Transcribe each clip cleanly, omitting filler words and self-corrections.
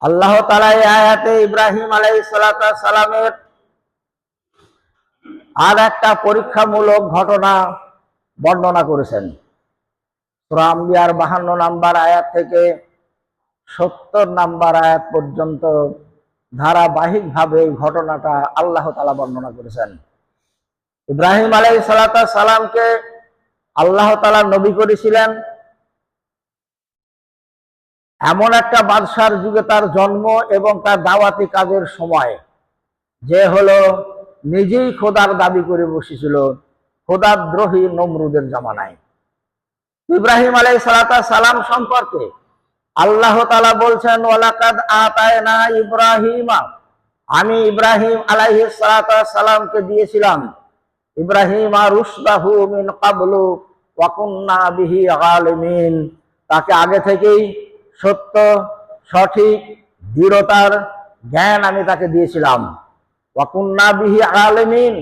আল্লাহ তাআলা এই আয়াতে ইব্রাহিম আলাইহিস সালামের আর একটা পরীক্ষামূলক ঘটনা বর্ণনা করেছেন। সূরা আম্বিয়ার 52 নম্বর আয়াত থেকে 70 নম্বর আয়াত পর্যন্ত ধারাবাহিকভাবে এই ঘটনাটা আল্লাহ তাআলা বর্ণনা করেছেন। ইব্রাহিম আলাইহিস সালামকে আল্লাহ তাআলা নবী করেছিলেন এমন একটা বাদশার যুগে তার জন্ম এবং তার দাওয়াতি কাজের সময়, যে হলো নিজেই খোদার দাবি করে বসেছিল খোদাদ্রোহী নমরুদের জামানায়। ইব্রাহিম আলাইহিস সালাম সম্পর্কে আল্লাহ তাআলা বলছেন, ওয়ালাকাদ আতায়না ইব্রাহিমা, আমি ইব্রাহিম আলাইহিস সালামকে দিয়েছিলাম ইব্রাহিমা রুশদাহু মিন ক্বাবলু ওয়া কুননা বিহি আলিমিন, তাকে আগে থেকেই সত্য, সঠিক, দৃঢ়তার জ্ঞান আমি তাকে দিয়েছিলাম। ওয়া কুননা বিহি আলিমিন,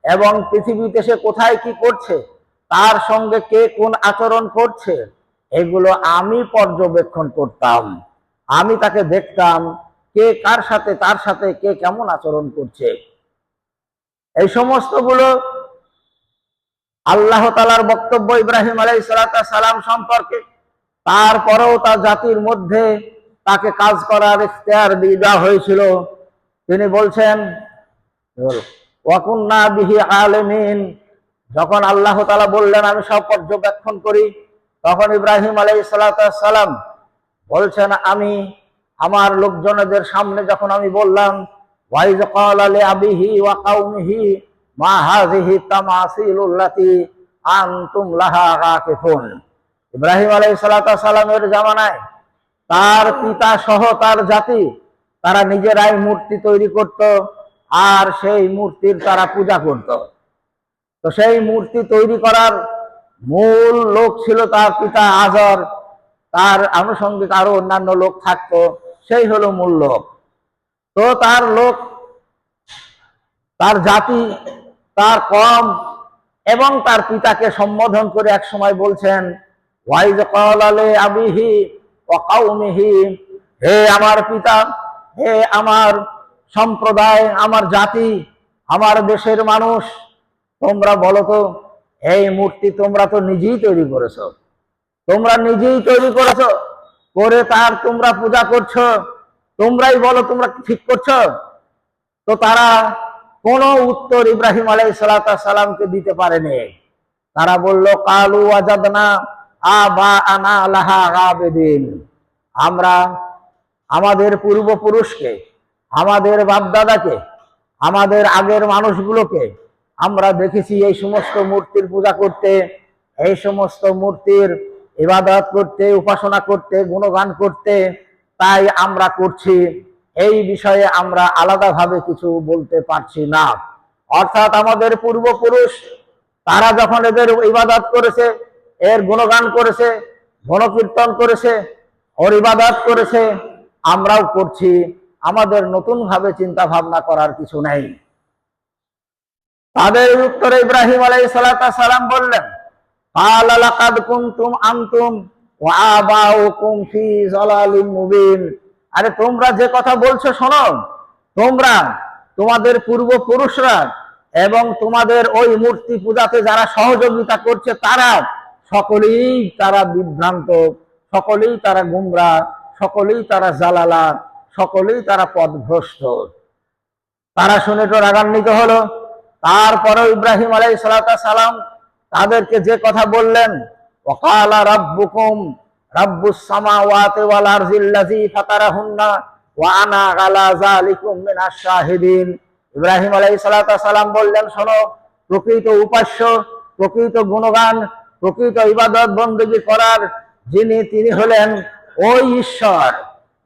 এবং পৃথিবীতে সে কোথায় কি করছে, তার সঙ্গে কে কোন আচরণ করছে, এগুলো আমি পর্যবেক্ষণ করতাম। আমি তাকে দেখতাম কে কার সাথে, তার সাথে কে কেমন আচরণ করছে। এই সমস্তগুলো আল্লাহ তাআলার বক্তব্য ইব্রাহিম আলাইহিস সালাম সম্পর্কে। তারপরেও তার জাতির মধ্যে তাকে কাজ করার ইখতিয়ার দিয়ে দেওয়া হয়েছিল। তিনি বলছেন, ওয়া কুননা বিহি আলিমিন, যখন আল্লাহ তাআলা বললেন আমি সব পর্যবেক্ষণ করি, তখন ইব্রাহিম আলাইহিস সালাম বলছেন, আমি আমার লোকজনদের সামনে যখন আমি বললাম, ওয়াইজ ক্বালা লিআবিহি ওয়া কওমিহি মা হাযিহি তামাসিলুল্লাতী আনতুম লাহা আকিফুন, ইব্রাহিম আলাইহিস সালামের জামানায় তার পিতা সহ তার জাতি তারা নিজেরাই মূর্তি তৈরি করত আর সেই মূর্তির তারা পূজা করত। তো সেই মূর্তি তৈরি করার মূল লোক ছিল তার পিতা আজর, তার আনুষঙ্গিক আরো অন্যান্য লোক থাকতো, সেই হলো মূল লোক। তো তার লোক, তার জাতি, তার কওম এবং তার পিতাকে সম্বোধন করে এক সময় বলছেন, ওয়াইজ ক্বালা লিআবিহি ওয়া কওমিহি, হে আমার পিতা, হে আমার সম্প্রদায়, আমার জাতি, আমার দেশের মানুষ, তোমরা বলো তো, এই মূর্তি তোমরা তো নিজেই তৈরি করেছো, তোমরা নিজেই তৈরি করেছো, করে তার তোমরা পূজা করছো, তোমরাই বলো তোমরা ঠিক করছো। তো তারা কোনো উত্তর ইব্রাহিম আলাইহিস সালামকে দিতে পারেনি। তারা বলল, কালু ওয়াজাদনা আবাআনা লাহা আবিদিন, আমরা আমাদের পূর্বপুরুষকে, আমাদের বাপদাদাকে, আমাদের আগের মানুষগুলোকে আমরা দেখেছি এই সমস্ত মূর্তির পূজা করতে, এই সমস্ত মূর্তির ইবাদত করতে, উপাসনা করতে, গুণগান করতে, তাই আমরা করছি। এই বিষয়ে আমরা আলাদাভাবে কিছু বলতে পারছি না। অর্থাৎ আমাদের পূর্বপুরুষ তারা যখন এদের ইবাদত করেছে, এর গুণগান করেছে, গণকীর্তন করেছে, ওর ইবাদত করেছে, আমরাও করছি, আমাদের নতুন ভাবে চিন্তা ভাবনা করার কিছু নেই। তাদের উত্তরে ইব্রাহিম আলাইহিস সালাম বললেন, ক্বালা লাকাদ কুনতুম আনতুম ওয়া আবাউকুম ফি যালালিম মুবিন, আরে তোমরা যে কথা বলছো শোনো, তোমরা, তোমাদের পূর্বপুরুষরা এবং তোমাদের ওই মূর্তি পূজাতে যারা সহযোগিতা করছে তারা সকলেই তারা বিভ্রান্ত, সকলেই তারা গুমরা, সকলেই তারা জালালা, সকলেই তারা পথভ্রষ্ট। তারা শুনে তো রাগান্বিত হলো। তারপরেও ইব্রাহিম আলাইহিস সালাম তাদেরকে যে কথা বললেন, ওয়াকালা রাব্বুকুম রাব্বুস সামাওয়াতি ওয়াল আরজিল্লাযী ফাতারাহুন্না ওয়া আনা আলা যালিকুম মিনাশ শাহিদিন, ইব্রাহিম আলাইহিস সালাম বললেন, শোনো, প্রকৃত উপাস্য, প্রকৃত গুণগান, প্রকৃত ইবাদত বندگی করার যিনি, তিনি হলেন ওই ঈশ্বর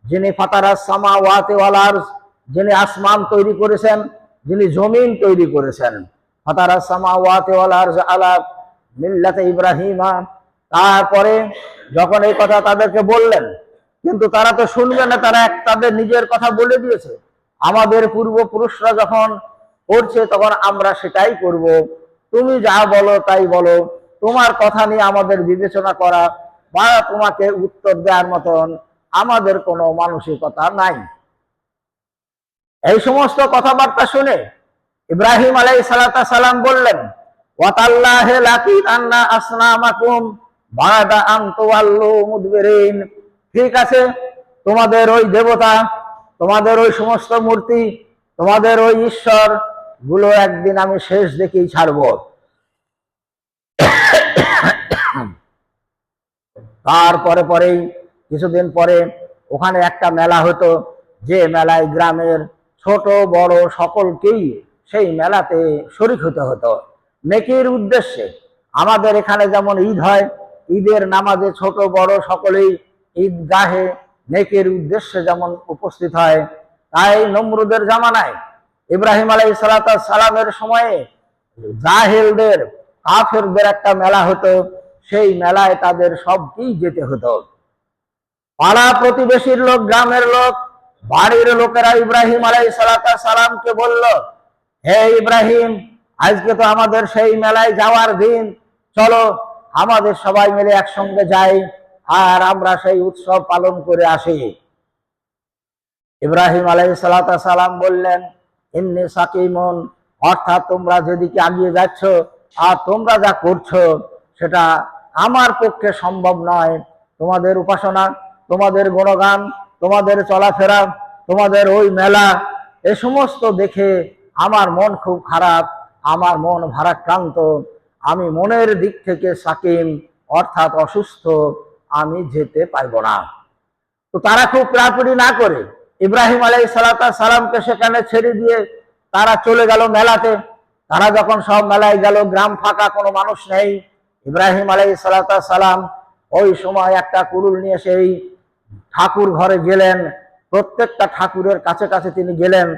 যিনি ফাতারাস সামাওয়াতি ওয়াল আরজ, যিনি আসমান তৈরি করেছেন, যিনি জমিন তৈরি করেছেন। ফাতারাস সামাওয়াতি ওয়াল আরজ আলা মিল্লাতে ইব্রাহিমা। তারপরে যখন এই কথা তাদেরকে বললেন, কিন্তু তারা তো শুনবে না, তারা তাদের নিজের কথা বলে দিয়েছে, আমাদের পূর্বপুরুষরা যখন করছে তখন আমরা সেটাই করব, তুমি যা বলো তাই বলো, তোমার কথা নিয়ে আমাদের বিবেচনা করা বা তোমাকে উত্তর দেওয়ার মতন আমাদের কোনো মানসিকতা নাই। এই সমস্ত কথাবার্তা শুনে ইব্রাহিম আলাইহিস সালাম বললেন, ওয়াতাল্লাহি লাকিনান্না আসনামাকুম বাদা আন তুওয়াল্লু মুদবিরিন। ঠিক আছে, তোমাদের ওই দেবতা, তোমাদের ওই সমস্ত মূর্তি, তোমাদের ওই ঈশ্বর গুলো একদিন আমি শেষ দেখেই ছাড়ব। তারপরে পরেই কিছুদিন পরে ওখানে একটা মেলা হতো, যে মেলায় গ্রামের ছোট বড় সকলকেই সেই মেলাতে শরীক হতে হতো নেকির উদ্দেশ্যে। আমাদের এখানে যেমন ঈদ হয়, ঈদের নামাজে ছোট বড় সকলেই ঈদগাহে নেকির উদ্দেশ্যে যেমন উপস্থিত হয়, তাই নমরুদের জামানায় ইব্রাহিম আলাইহিস সালামের সময়ে জাহেলদের কাফেরদের একটা মেলা হতো, সেই মেলায় তাদের সবকেই যেতে হতো। পাড়া প্রতিবেশীর লোক, গ্রামের লোক, বাড়ির লোকেরা ইব্রাহিম আলাইহিস সালামকে বলল, হে ইব্রাহিম, আজকে তো আমাদের সেই মেলায় যাওয়ার দিন, চলো আমাদের সবাই মিলে একসঙ্গে যাই আর আমরা সেই উৎসব পালন করে আসি। ইব্রাহিম আলাইহিস সালাম বললেন, ইন্নী সাকিমুন, অর্থাৎ তোমরা যেদিকে এগিয়ে যাচ্ছ আর তোমরা যা করছো সেটা আমার পক্ষে সম্ভব নয়। তোমাদের উপাসনা, তোমাদের গুণগান, তোমাদের চলাফেরা, তোমাদের ওই মেলা, এ সমস্ত দেখে আমার মন খুব খারাপ, আমার মন ভারাক্রান্ত, আমি মনের দিক থেকে সাকিম অর্থাৎ অসুস্থ, আমি যেতে পারবো না। তো তারা খুব প্রাপুরি না করে ইব্রাহিম আলাইহিস সালামকে সেখানে ছেড়ে দিয়ে তারা চলে গেল মেলাতে। তারা যখন সব মেলায় গেল, গ্রাম ফাঁকা, কোনো মানুষ নেই। ইব্রাহিম আলাইহিস সালাম ওই সময় একটা কুড়ুল নিয়ে সেই ঠাকুর ঘরে গেলেন। প্রত্যেকটা ঠাকুরের কাছে কাছে তিনি গেলেন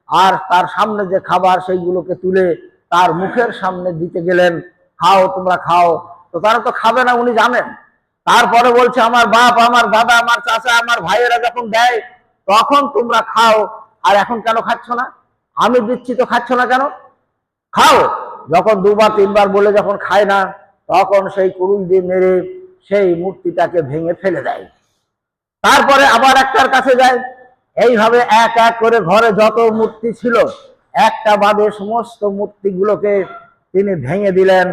আর তার সামনে যে খাবার সেইগুলোকে তুলে তার মুখের সামনে দিতে গেলেন, খাও তোমরা খাও। তো তারা তো খাবে না, উনি জানেন। তারপরে বলছে, আমার বাপ, আমার দাদা, আমার চাচা, আমার ভাইয়েরা যখন দেয় তখন তোমরা খাও, আর এখন কেন খাচ্ছ না? আমি দিচ্ছি তো খাচ্ছ না কেন? খাও। যখন দুবার তিনবার বলে যখন খায় না, তখন সেই কুড়ুল দিয়ে মেরে সেই মূর্তিটাকে ভেঙে ফেলে দেয়। তারপরে আবার একটার কাছে যায়। এইভাবে এক এক করে ঘরে যত মূর্তি ছিল একটা বাদে সমস্ত মূর্তিগুলোকে তিনি ভেঙে দিলেন,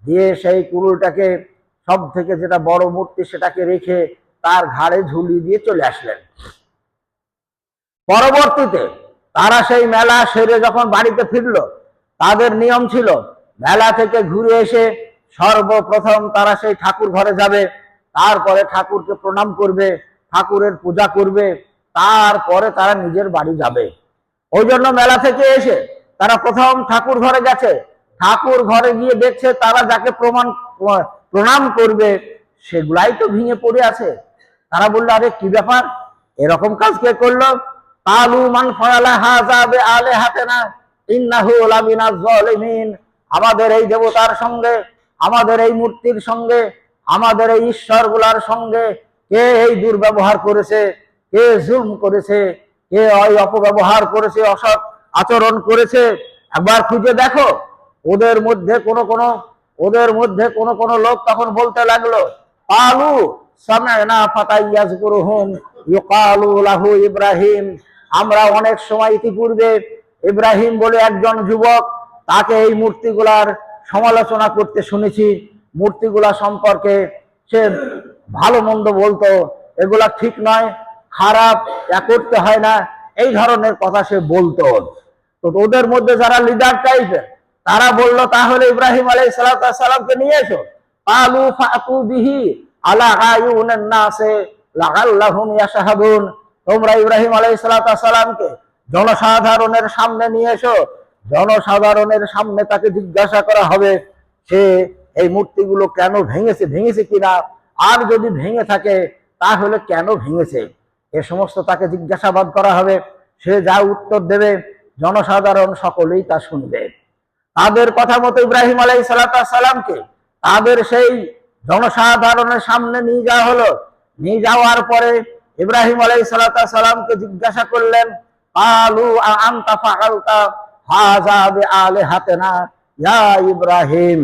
দিয়ে সেই কুড়ুলটাকে সব থেকে যেটা বড় মূর্তি সেটাকে রেখে তার ঘাড়ে ঝুলিয়ে দিয়ে চলে আসলেন। পরবর্তীতে তারা সেই মেলা সেরে যখন বাড়িতে ফিরল, তাদের নিয়ম ছিল মেলা থেকে ঘুরে এসে সর্বপ্রথম তারা সেই ঠাকুর ঘরে যাবে, তারপরে ঠাকুরকে প্রণাম করবে, ঠাকুরের পূজা করবে, তারপরে তারা নিজের বাড়ি যাবে। ওই জন্য মেলা থেকে এসে তারা প্রথম ঠাকুর ঘরে গেছে। ঠাকুর ঘরে গিয়ে দেখছে তারা যাকে প্রণাম করবে সেগুলাই তো ভেঙে পড়ে আছে। তারা বললো, আরে কি ব্যাপার, এরকম কাজ কে করলো? কালু মান ফাআলা হাযা বিআলিহাতিনা ইন্নাহু লামিনাজ জালিমিন। আমাদের এই দেবতার সঙ্গে, আমাদের এই মূর্তির সঙ্গে, আমাদের এই ঈশ্বরগুলার সঙ্গে কে এই দুর্ব্যবহার করেছে, কে জুলম করেছে, কে ওই অপব্যবহার করেছে, অসৎ আচরণ করেছে, একবার খুঁজে দেখো। ওদের মধ্যে কোন লোক তখন বলতে লাগলো, কালু সামি'না ফাতা ইয়াযকুরুহুম ইউকালু লাহু ইব্রাহিম। আমরা অনেক সময় ইতিপূর্বে ইব্রাহিম বলে একজন যুবক, তাকে এই মূর্তিগুলার সমালোচনা করতে শুনেছি। মূর্তিগুলা সম্পর্কে সে ভালো মন্দ বলতো, এগুলা ঠিক নয়, খারাপ, করতে হয় না, এই ধরনের কথা সে বলতো। তো ওদের মধ্যে যারা লিডার টাইপের, তারা বলল, তাহলে ইব্রাহিম আলাইহিস সালামকে নিয়ে এসো। কালু ফাতু বিহি আলা আয়ুনিন নাসে লাআল্লাহুম ইয়াশহাদুন। তোমরা ইব্রাহিম আলাইহিস সালামকে জনসাধারণের সামনে নিয়ে এসো, জনসাধারণের সামনে তাকে জিজ্ঞাসা করা হবে সে এই মূর্তিগুলো কেন ভেঙেছে কিনা, আর যদি ভেঙে থাকে তাহলে কেন ভেঙেছে, এ সমস্ত তাকে জিজ্ঞাসাবাদ করা হবে। সে যা উত্তর দেবে জনসাধারণ সকলেই তা শুনবে। তাদের কথা মতো ইব্রাহিম আলাইহিস সালামকে তাদের সেই জনসাধারণের সামনে নিয়ে যাওয়া হলো। নিয়ে যাওয়ার পরে ইব্রাহিম আলাইহিস সালামকে জিজ্ঞাসা করলেন, কালু আনতা ফাআলতা হাযা বিআলিহাতিনা ইয়া ইব্রাহিম।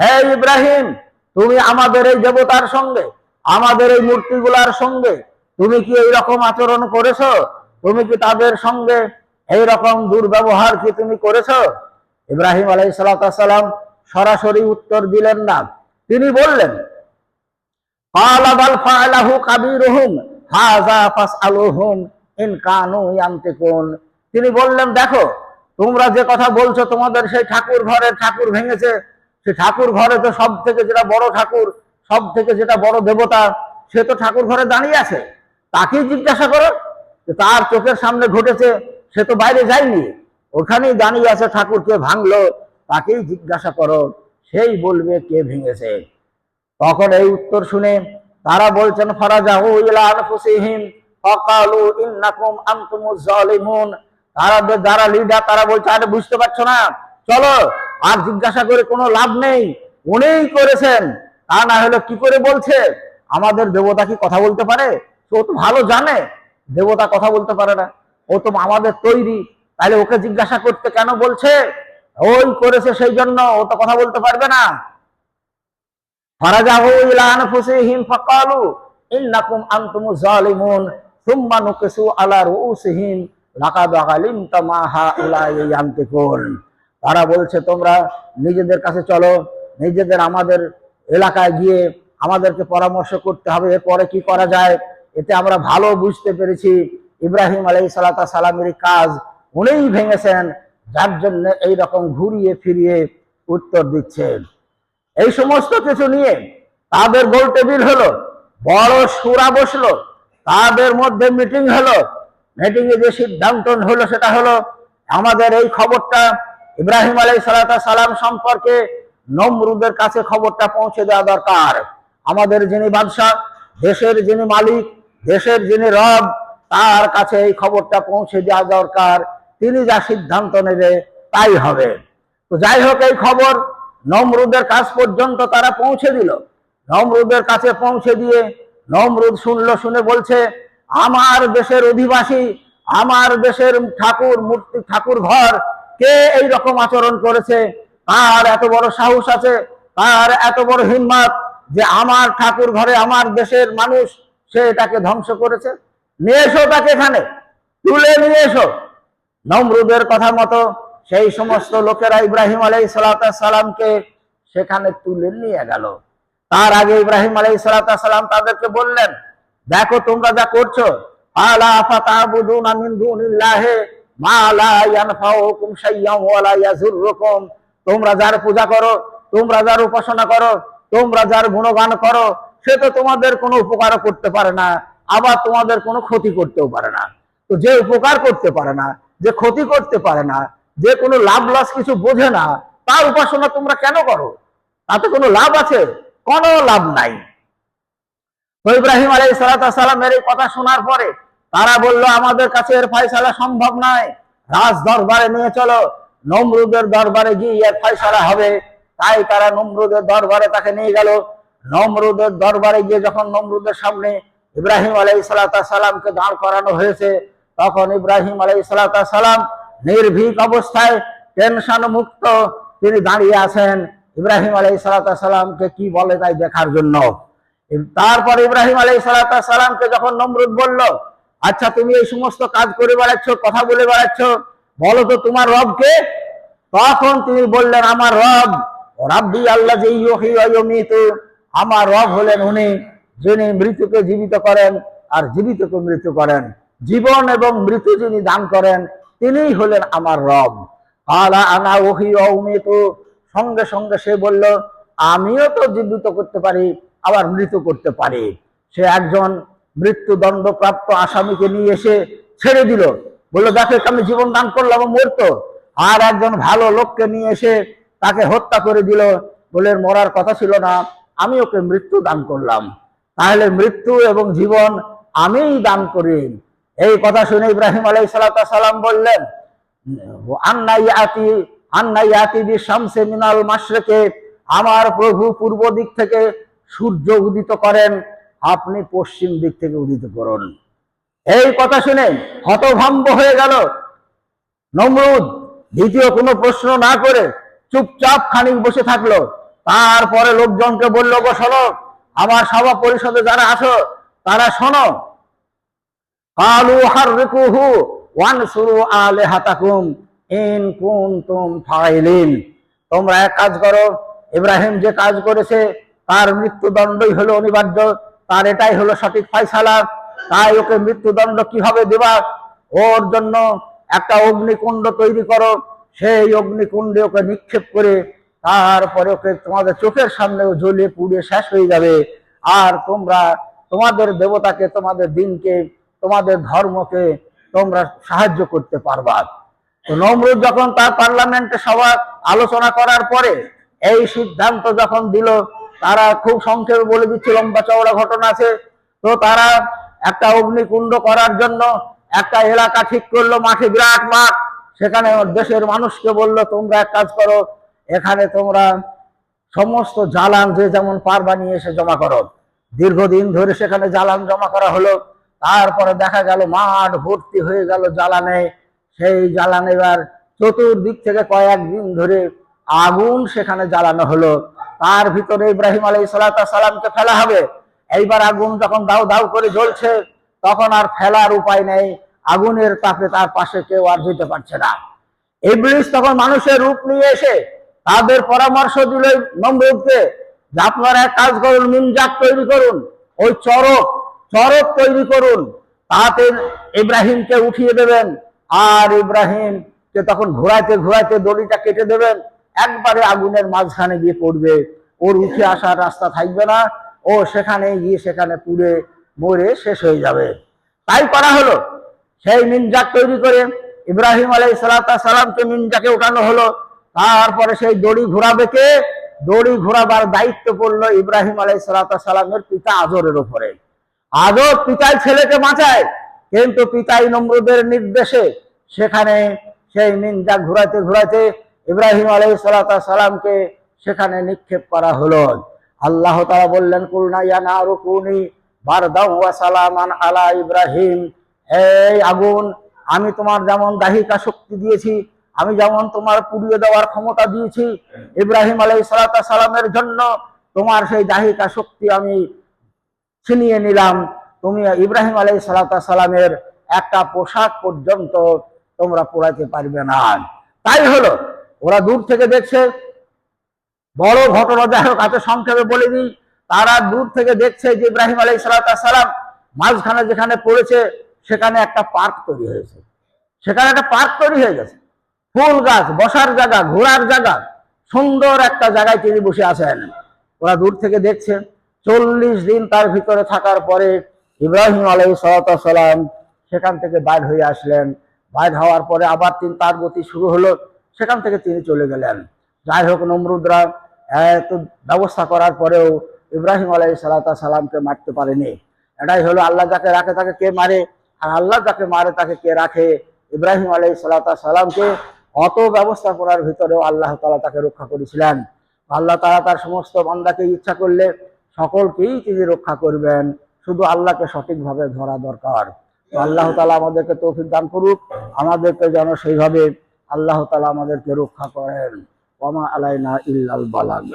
হে ইব্রাহিম, তুমি আমাদের এই দেবতার সঙ্গে, আমাদের এই মূর্তিগুলার সঙ্গে তুমি কি এইরকম আচরণ করেছো? তুমি কি তাদের সঙ্গে এইরকম দুর্ব্যবহার কি তুমি করেছো? ইব্রাহিম আলাইহিস সালাম সরাসরি উত্তর দিলেন না। তিনি বললেন, ক্বালা বাল ফাআলাহু কাবীরুহুম হাযা ফাসআলুহুম ইন কানু ইয়ান্তিকুন। তিনি বললেন, দেখো, তোমরা যে কথা বলছো তোমাদের সেই ঠাকুর ঘরের ঠাকুর ভেঙেছে, সেই ঠাকুর ঘরে তো সব থেকে যেটা বড় ঠাকুর, সব থেকে যেটা বড় দেবতা, সে তো ঠাকুর ঘরে দাঁড়িয়ে আছে। তাকেই জিজ্ঞাসা করো, তার চোখের সামনে ঘটেছে, সে তো বাইরে যায়নি, ওখানেই দাঁড়িয়ে আছে। ঠাকুর কে ভাঙলো তাকেই জিজ্ঞাসা করো, সেই বলবে কে ভেঙেছে। তখন এই উত্তর শুনে তারা বলছেন, ফারাজাহু ইলা আনফুসিহিম ফাকালু ইন্নাকুম আনতুমুজ জালিমুন। তারা যারা লিডার তারা বলছে, আরে বুঝতে পারছো না, চলো, আর জিজ্ঞাসা করে কোনো লাভ নেই, উনিই করেছেন। তা না হলে কি করে বলছে? আমাদের দেবতা কি কথা বলতে পারে? ও তো ভালো জানে দেবতা কথা বলতে পারে না, ও তো আমাদের তৈরি, তাহলে ওকে জিজ্ঞাসা করতে কেন বলছে? ওই করেছে সেই জন্য, ও তো কথা বলতে পারবে না। ফারাজাহু ইলা আনফুসিহিম ফাকালু ইন্নাকুম আনতুমুজ জালিমুন সুম্মা নুকিসু আলা রুউসিহিম লাকাদ আলিমতা মা হাউলাই ইয়ান্তিকুন। তারা বলছে, তোমরা নিজেদের কাছে চলো, নিজেদের আমাদের এলাকায় গিয়ে আমাদেরকে পরামর্শ করতে হবে, এরপরে কি করা যায়। এতে আমরা ভালো বুঝতে পেরেছি ইব্রাহিম আলাইহিস সালামের কাজ উনিই ভেঙেছেন, যার জন্য এই রকম ঘুরিয়ে ফিরিয়ে উত্তর দিচ্ছেন। এই সমস্ত কিছু নিয়ে তাদের গোল টেবিল হলো, বড় সুরা বসলো, তাদের মধ্যে মিটিং হলো। মিটিং এ যে সিদ্ধান্ত হলো সেটা হলো, আমাদের এই খবরটা ইব্রাহিম আলাইহিস সালাম সম্পর্কে নমরুদের কাছে খবরটা পৌঁছে দেওয়া দরকার। আমাদের যিনি বাদশাহ, দেশের যিনি মালিক, দেশের যিনি রব, তার কাছে এই খবরটা পৌঁছে দেওয়া দরকার। তিনি যা সিদ্ধান্ত নেবে তাই হবে। তো যাই হোক, এই খবর নমরুদের কাছ পর্যন্ত তারা পৌঁছে দিল। নমরুদের কাছে পৌঁছে দিয়ে নমরুদ শুনলো, শুনে বলছে, আমার দেশের অধিবাসী, আমার দেশের ঠাকুর মূর্তি, ঠাকুর ঘর কে এই রকম আচরণ করেছে? তার এত বড় সাহস আছে, তার এত বড় হিম্মত যে আমার ঠাকুর ঘরে আমার দেশের মানুষ সে এটাকে ধ্বংস করেছে। নিয়ে এসো তাকে, এখানে তুলে নিয়ে এসো। নমরুদের কথা মতো সেই সমস্ত লোকেরা ইব্রাহিম আলাইহিস সালামকে সেখানে তুলে নিয়ে গেল। তার আগে ইব্রাহিম আলাইহিস সালাম তাদেরকে বললেন, দেখো তোমরা যা করছো, আলা ফাতাবুদুনা মিন দুনিল্লাহি মা লা ইয়ানফাউকুম শাইয়্যান ওয়া লা ইয়াযুররুকুম। তোমরা যার পূজা করো, তোমরা যার উপাসনা করো, তোমরা যার গুণগান করো, সে তো তোমাদের কোনো উপকারও করতে পারে না, আবার তোমাদের কোনো ক্ষতি করতেও পারে না। তো যে উপকার করতে পারে না, যে ক্ষতি করতে পারে না, যে কোনো লাভ লস কিছু বোঝে না, তার উপাসনা তোমরা কেন করো? তাতে কোনো লাভ আছে? কোনো লাভ নাই। তো ইব্রাহিম আলাইহিস সালামের এই কথা শোনার পরে তারা বলল, আমাদের কাছে এর ফয়সালা সম্ভব নয়, রাজ দরবারে নিয়ে চলো, নমরুদের দরবারে গিয়ে এর ফয়সালা হবে। তাই তারা নমরুদের দরবারে তাকে নিয়ে গেল। নমরুদের দরবারে গিয়ে যখন নমরুদের সামনে ইব্রাহিম আলাইহিস সালামকে দাঁড় করানো হয়েছে, তখন ইব্রাহিম আলাইহিস সালাম নির্ভীক অবস্থায়, টেনশন মুক্ত তিনি দাঁড়িয়ে আছেন ইব্রাহিম আলাইহিস সালামকে কি বলে তাই দেখার জন্য। তারপর ইব্রাহিম আলাইহিস সালামকে যখন নমরুদ বলল, আচ্ছা তুমি এই সমস্ত কাজ করে বেড়াচ্ছ, কথা বলে বেড়াচ্ছ, বলো তো তোমার রব কে? তখন তিনি বললেন, আমার রব রাব্বি আল্লাযী ইউহয়ী ওয়া ইউমীতু। আমার রব হলেন উনি যিনি মৃত্যুকে জীবিত করেন আর জীবিতকে মৃত্যু করেন, জীবন এবং মৃত্যু যিনি দান করেন, তিনিই হলেন আমার রব। ক্বালা আনা উহয়ী ওয়া উমীতু। সঙ্গে সঙ্গে সে বলল, আমিও তো জীবিত করতে পারি, আবার মৃত্যু করতে পারি। সে একজন মৃত্যুদণ্ড প্রাপ্ত আসামিকে নিয়ে এসে ছেড়ে দিল, বললো, দেখো আমি জীবন দান করলাম, মরতো। আর একজন ভালো লোককে নিয়ে এসে তাকে হত্যা করে দিল, বলে মরার কথা ছিল না, আমি ওকে মৃত্যু দান করলাম। তাহলে মৃত্যু এবং জীবন আমিই দান করি। এই কথা শুনে ইব্রাহিম আলাইহিস সালাম বললেন, আন্না ইয়াতি বিশামসি মিনাল মাশরিকি। আমার প্রভু পূর্ব দিক থেকে সূর্য উদিত করেন, আপনি পশ্চিম দিক থেকে উদিত করুন। এই কথা শুনে হতভম্ব হয়ে গেল নমরুদ। দ্বিতীয় কোনো প্রশ্ন না করে চুপচাপ খানিক বসে থাকলো। তারপরে লোকজনকে বলল, গো শোনো, আমার সভা পরিষদে যারা আছো তারা শোনো, কালু হাররিকুহু ওয়ানসুরু আলিহাতাকুম ইন কুনতুম ফাইলিন। তোমরা এক কাজ করো, ইব্রাহিম যে কাজ করেছে তার মৃত্যুদণ্ডই হলো অনিবার্য, তার এটাই হলো সঠিক ফয়সালা। তাই ওকে মৃত্যুদণ্ড কিভাবে দেবা? ওর জন্য একটা অগ্নিকুণ্ড তৈরি করো, সেই অগ্নিকুণ্ডে ওকে নিক্ষেপ করে তারপরে ওকে তোমাদের চোখের সামনেও জ্বলে পুড়ে শেষ হয়ে যাবে। আর তোমরা তোমাদের দেবতাকে, তোমাদের দিনকে, তোমাদের ধর্মকে তোমরা সাহায্য করতে পারবা। তো নমরুদ যখন তার পার্লামেন্টে সভা আলোচনা করার পরে এই সিদ্ধান্ত যখন দিল, তারা খুব সংক্ষেপে বলে দিচ্ছে, লম্বা চওড়া ঘটনা আছে। তো তারা একটা অগ্নিকুণ্ড করার জন্য একটা এলাকা ঠিক করলো, মাঠে বিরাট মাঠ, সেখানে দেশের মানুষকে বললো তোমরা এক কাজ করো, এখানে তোমরা সমস্ত জ্বালান যে যেমন পারবা নিয়ে এসে জমা করো। দীর্ঘদিন ধরে সেখানে জ্বালান জমা করা হলো। তারপরে দেখা গেল মাঠ ভর্তি হয়ে গেল জ্বালানে। সেই জ্বালান এবার চতুর্দিক থেকে কয়েকদিন ধরে আগুন সেখানে জ্বালানো হলো। তার ভিতরে ইব্রাহিম আলাইহিস সালামকে ফেলা হবে। এইবার আগুন যখন দাউ দাউ করে জ্বলছে, তখন আর ফেলার উপায় নেই, আগুনের তাপে তার পাশে কেউ আর যেতে পারছে না। ইবলিস তখন মানুষের রূপ নিয়ে এসে তাদের পরামর্শ দিল নমরুদকে যে আপনারা এক কাজ করুন, মিনজাক তৈরি করুন, ওই চরক তৈরি করুন, তাতে ইব্রাহিমকে উঠিয়ে দেবেন। আর ইব্রাহিমকে তখন ঘোরাইতে ঘোরাইতে দড়িটা কেটে দেবেন, একবারে আগুনের মাঝখানে গিয়ে পড়বে, ওর উঠে আসার রাস্তা থাকবে না, ও সেখানে গিয়ে সেখানে পুড়ে মরে শেষ হয়ে যাবে। তাই করা হলো। সেই মিনজাক তৈরি করে ইব্রাহিম আলাইহিস সালামকে মিনজাকে উঠানো হলো। তারপরে সেই দড়ি ঘোরাবে কে? দড়ি ঘোরাবার দায়িত্ব পড়লো ইব্রাহিম আলাইহিস সালামের পিতা আজরের উপরে। আজর পিতাই ছেলেকে বাঁচায়, কিন্তু পিতাই নমরুদের নির্দেশে সেখানে সেই মিনজাক ঘুরাইতে ঘুরাইতে ইব্রাহিম আলাইহিস সালামকে সেখানে নিক্ষেপ করা হলো। আল্লাহ তাআলা বললেন, কুলনা ইয়া নারু কুনি বারদাও ওয়া সালামান আলা ইব্রাহিম। এই আগুন, আমি তোমার যেমন দাহিকা শক্তি দিয়েছি, আমি যেমন তোমার পুড়িয়ে দেওয়ার ক্ষমতা দিয়েছি, ইব্রাহিম আলাইহিস সালামের জন্য তোমার সেই দাহিকা শক্তি আমি ছিনিয়ে নিলাম। তুমি ইব্রাহিম আলাইহিস সালামের একটা পোশাক পর্যন্ত তোমরা পোড়াতে পারবে না। তাই হলো, ওরা দূর থেকে দেখছে, বড় ঘটনা যাই হোক এত সংক্ষেপে বলে দিই, তারা দূর থেকে দেখছে যে ইব্রাহিম আলাইহিস সালাম মাঝখানে যেখানে পড়েছে সেখানে একটা পার্ক তৈরি হয়েছে, সেখানে একটা পার্ক তৈরি হয়ে গেছে, ফুল গাছ, বসার জায়গা, ঘোরার জায়গা, সুন্দর একটা জায়গায় তিনি বসে আছেন। ওরা দূর থেকে দেখছে। 40 দিন তার ভিতরে থাকার পরে ইব্রাহিম আলাইহিস সালাম সেখান থেকে বাইর হয়ে আসলেন। বাইর হওয়ার পরে আবার তার গতি শুরু হলো, সেখান থেকে তিনি চলে গেলেন। যাই হোক, নমরুদরা এত ব্যবস্থা করার পরেও ইব্রাহিম আলাইহিস সালামকে মারতে পারেনি। এটাই হলো, আল্লাহ যাকে রাখে তাকে কে মারে, আর আল্লাহ যাকে মারে তাকে কে রাখে। ইব্রাহিম আলাইহিস সালামকে অত ব্যবস্থা করার ভিতরেও আল্লাহ তাআলা তাকে রক্ষা করেছিলেন। আল্লাহ তাআলা তার সমস্ত বান্দাকে ইচ্ছা করলে সকলকেই তিনি রক্ষা করবেন, শুধু আল্লাহকে সঠিকভাবে ধরা দরকার। তো আল্লাহ তাআলা আমাদেরকে তৌফিক দান করুক, আমাদেরকে যেন সেইভাবে আল্লাহ তাআলা আমাদেরকে রক্ষা করেন। ওয়া মা আলাইনা ইল্লাল বালাগ।